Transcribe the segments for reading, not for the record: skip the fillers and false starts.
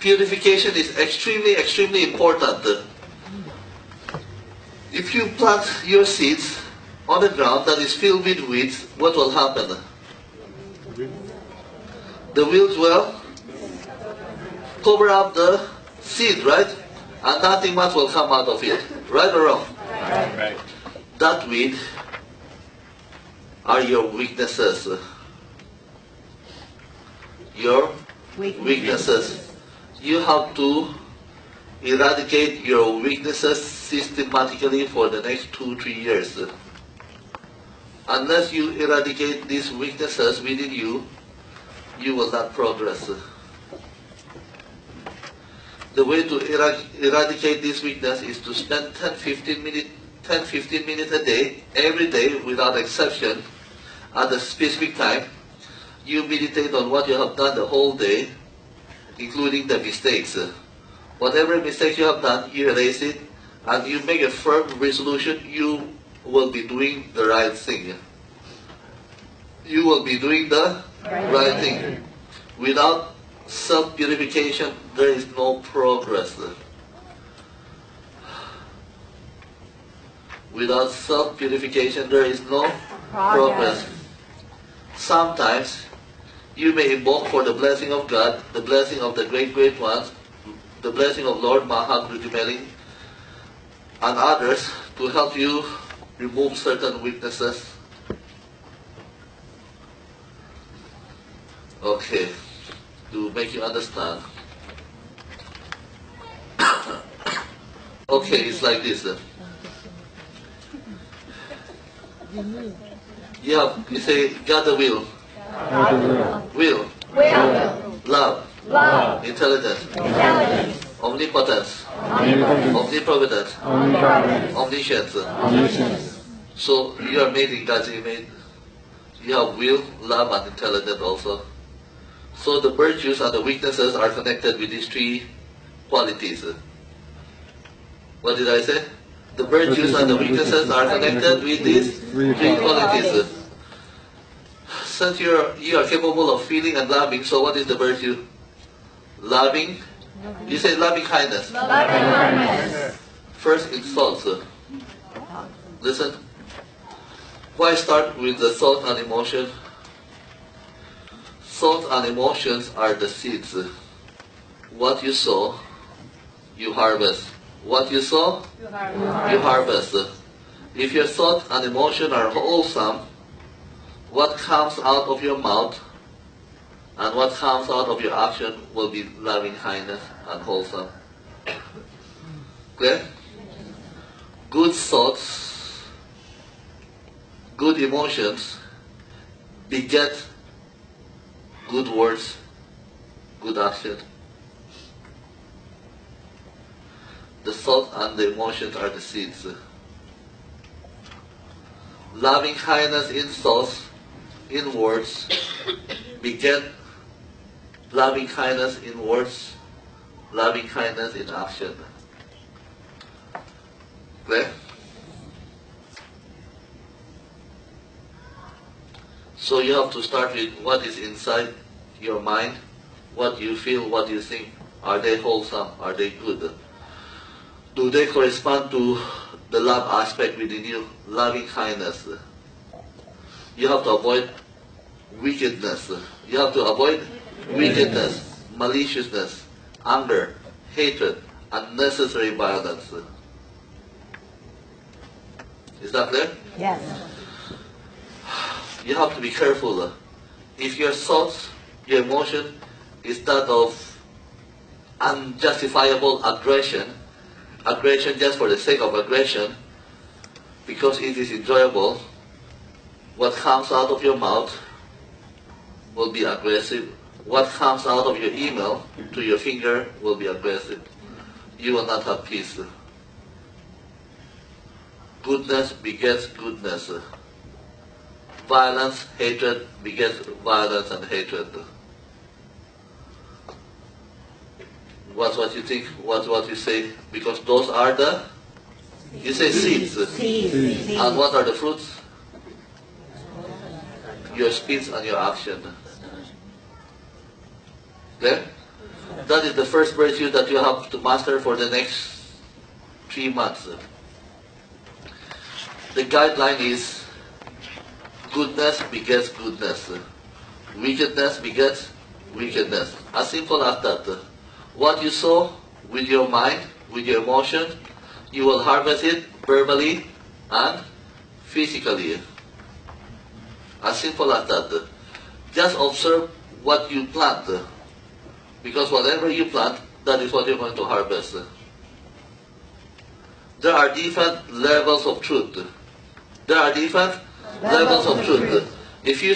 purification is extremely, extremely important. If you plant your seeds on the ground that is filled with weeds, what will happen? The weeds will cover up the seed, right? And nothing much will come out of it. Right or wrong? Right. That weed are your weaknesses. Your weaknesses. You have to eradicate your weaknesses systematically for the next 2-3 years. Unless you eradicate these weaknesses within you, you will not progress. The way to eradicate this weakness is to spend 10-15 minutes a day, every day without exception, at a specific time. You meditate on what you have done the whole day, including the mistakes. Whatever mistake you have done, you erase it, and you make a firm resolution, you will be doing the right thing. You will be doing the right thing. Without self-purification, there is no progress. Without self-purification, there is no progress. Sometimes, you may invoke for the blessing of God, the blessing of the great, great ones, the blessing of Lord Mahagurujimeling, and others to help you remove certain weaknesses. Okay, to make you understand. Okay, it's like this. You say, God the will. Will. Love. Intelligence. Omnipotence. Omniprovidence. Omniscience. So you are made in God's image. You have will, love, and intelligence also. So the virtues and the weaknesses are connected with these three qualities. What did I say? The virtues and the weaknesses are connected with these three qualities. Since you are capable of feeling and loving, so what is the virtue? Loving. You say loving kindness. First in thoughts. Listen. Why start with the thought and emotion? Thoughts and emotions are the seeds. What you sow, you harvest. What you sow, you harvest. If your thought and emotion are wholesome, what comes out of your mouth and what comes out of your action will be loving kindness and wholesome. Clear? Good thoughts, good emotions beget good words, good action. The thought and the emotions are the seeds. Loving kindness in thoughts, in words, beget loving kindness in words, loving kindness in action. Clear? So you have to start with what is inside your mind, what you feel, what you think. Are they wholesome? Are they good? Do they correspond to the love aspect within you? Loving kindness. You have to avoid wickedness. You have to avoid wickedness, maliciousness, anger, hatred, unnecessary violence. Is that clear? Yes. You have to be careful. If your thoughts, your emotion is that of unjustifiable aggression just for the sake of aggression, because it is enjoyable, what comes out of your mouth will be aggressive. What comes out of your email to your finger will be aggressive. You will not have peace. Goodness begets goodness. Violence, hatred begets violence and hatred. What's what you think? What's what you say? Because those are the, you say seeds. And what are the fruits? Your speech and your action. There? That is the first virtue that you have to master for the next 3 months. The guideline is goodness begets goodness. Wickedness begets wickedness. As simple as that. What you sow with your mind, with your emotion, you will harvest it verbally and physically. As simple as that. Just observe what you plant. Because whatever you plant, that is what you're going to harvest. There are different levels of truth. There are different levels of truth. If you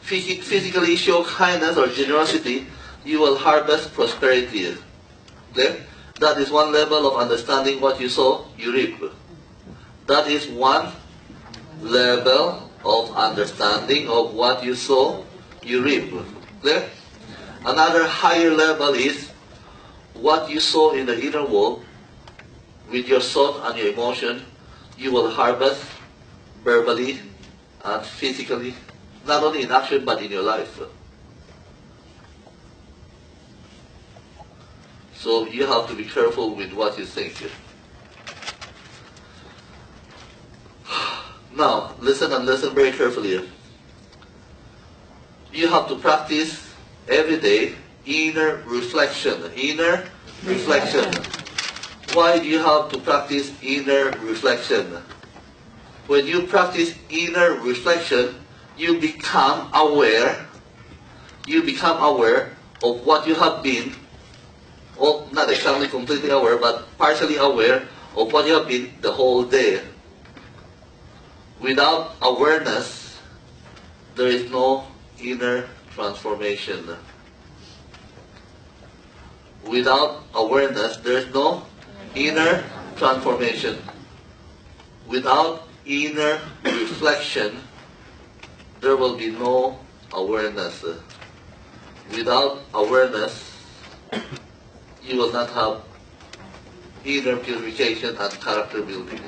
physically show kindness or generosity, you will harvest prosperity. Okay? That is one level of understanding what you sow, you reap. That is one level of understanding of what you sow, you reap. Okay? Another higher level is what you sow in the inner world with your thought and your emotion, you will harvest verbally and physically, not only in action but in your life. So you have to be careful with what you think. Now, listen and listen very carefully. You have to practice every day inner reflection. Inner reflection. Why do you have to practice inner reflection? When you practice inner reflection, you become aware. You become aware of what you have been, or not exactly completely aware, but partially aware of what you have been the whole day. Without awareness, there is no inner transformation. Without awareness, there is no inner transformation. Without inner reflection, there will be no awareness. Without awareness, you will not have inner purification and character building.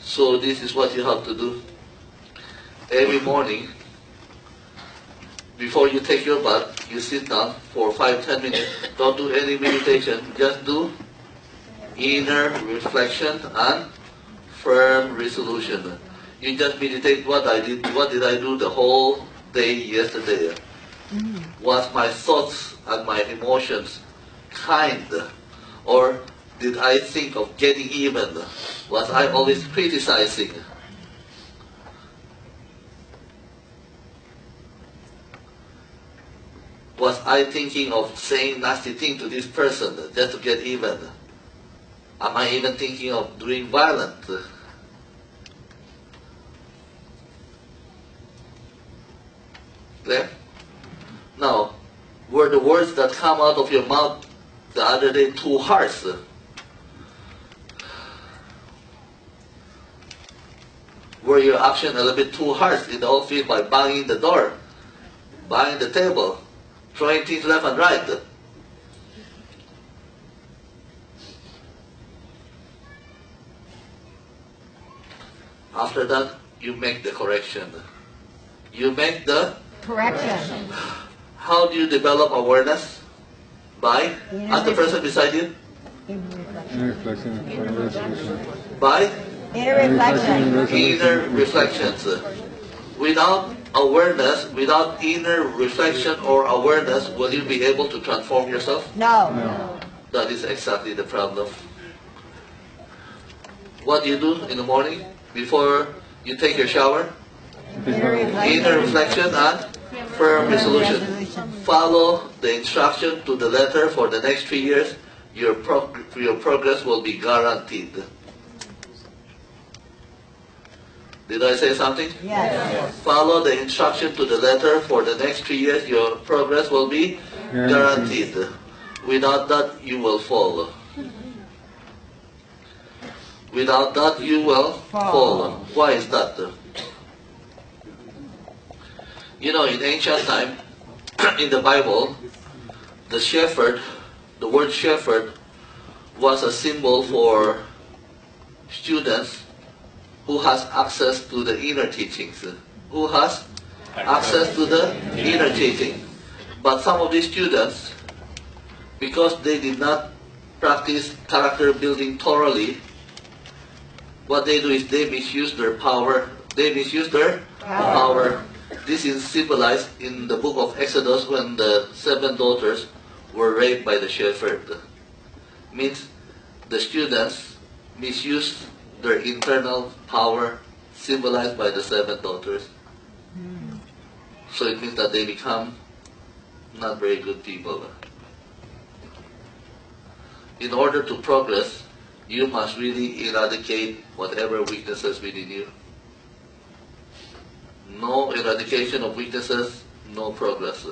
So this is what you have to do. Every morning, before you take your bath, you sit down for 5-10 minutes. Don't do any meditation. Just do inner reflection and firm resolution. You just meditate what I did. What did I do the whole day yesterday? Was my thoughts and my emotions kind? Or did I think of getting even? Was I always criticizing? Was I thinking of saying nasty thing to this person just to get even? Am I even thinking of doing violence? Clear? Now, were the words that come out of your mouth the other day too harsh? Were your action a little bit too harsh in the office by banging the door, banging the table, throwing things left and right? After that, you make the correction. You make the correction. How do you develop awareness? By? Ask the person beside you. By? Inner reflection. Inner reflections. Without awareness, without inner reflection or awareness, will you be able to transform yourself? No. That is exactly the problem. What do you do in the morning before you take your shower? Inner reflection and firm resolution. Follow the instruction to the letter for the next 3 years. Your progress will be guaranteed. Did I say something? Yes. Follow the instruction to the letter for the next 3 years. Your progress will be guaranteed. Without that, you will fall. Without that, you will fall. Why is that? You know, in ancient time, in the Bible, the shepherd, the word shepherd, was a symbol for students who has access to the inner teachings. Who has access to the inner teaching. But some of these students, because they did not practice character building thoroughly, what they do is they misuse their power. They misuse their power. This is symbolized in the book of Exodus when the 7 daughters were raped by the shepherd. Means the students misused their internal power symbolized by the 7 daughters. So it means that they become not very good people. In order to progress, you must really eradicate whatever weaknesses within you. No eradication of weaknesses, no progress.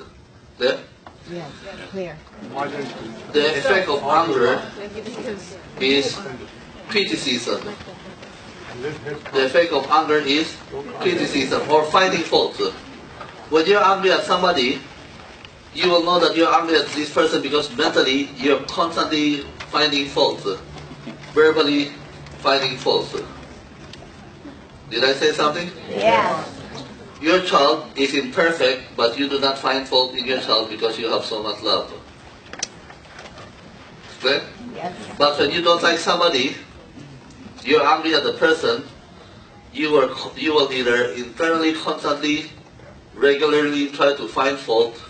Clear? Yes, clear. The effect of anger is criticism. The effect of anger is criticism or finding fault. When you're angry at somebody, you will know that you're angry at this person because mentally you're constantly finding fault, verbally finding fault. Did I say something? Yes. Your child is imperfect, but you do not find fault in your child because you have so much love. Clear? Yes. But when you don't like somebody, you're angry at the person, you will either internally, constantly, regularly try to find fault,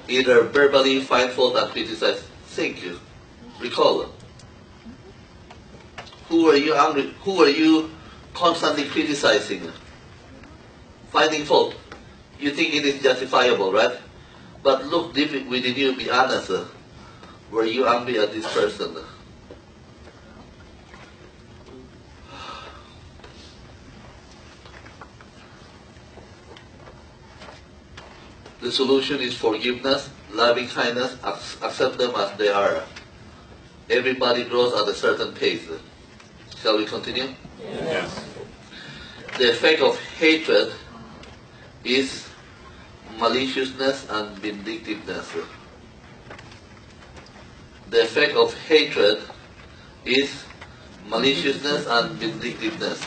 either verbally find fault and criticize. Think. Recall. Who are you angry? Who are you constantly criticizing? Finding fault. You think it is justifiable, right? But look deep within you, be honest. Were you angry at this person? The solution is forgiveness, loving kindness, accept them as they are. Everybody grows at a certain pace. Shall we continue? Yes. The effect of hatred is maliciousness and vindictiveness. The effect of hatred is maliciousness and vindictiveness.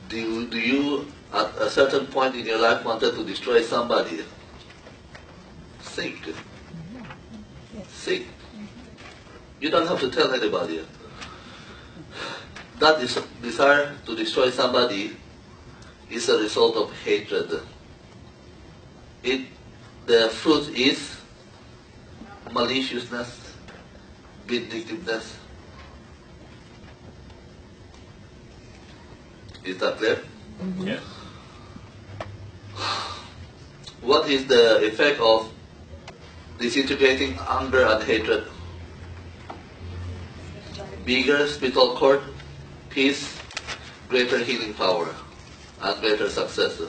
Do you at a certain point in your life wanted to destroy somebody? Think. Think. You don't have to tell anybody. That desire to destroy somebody is a result of hatred. The fruit is maliciousness, vindictiveness. Is that clear? Yes. What is the effect of disintegrating anger and hatred? Bigger spiritual cord, peace, greater healing power, and greater success.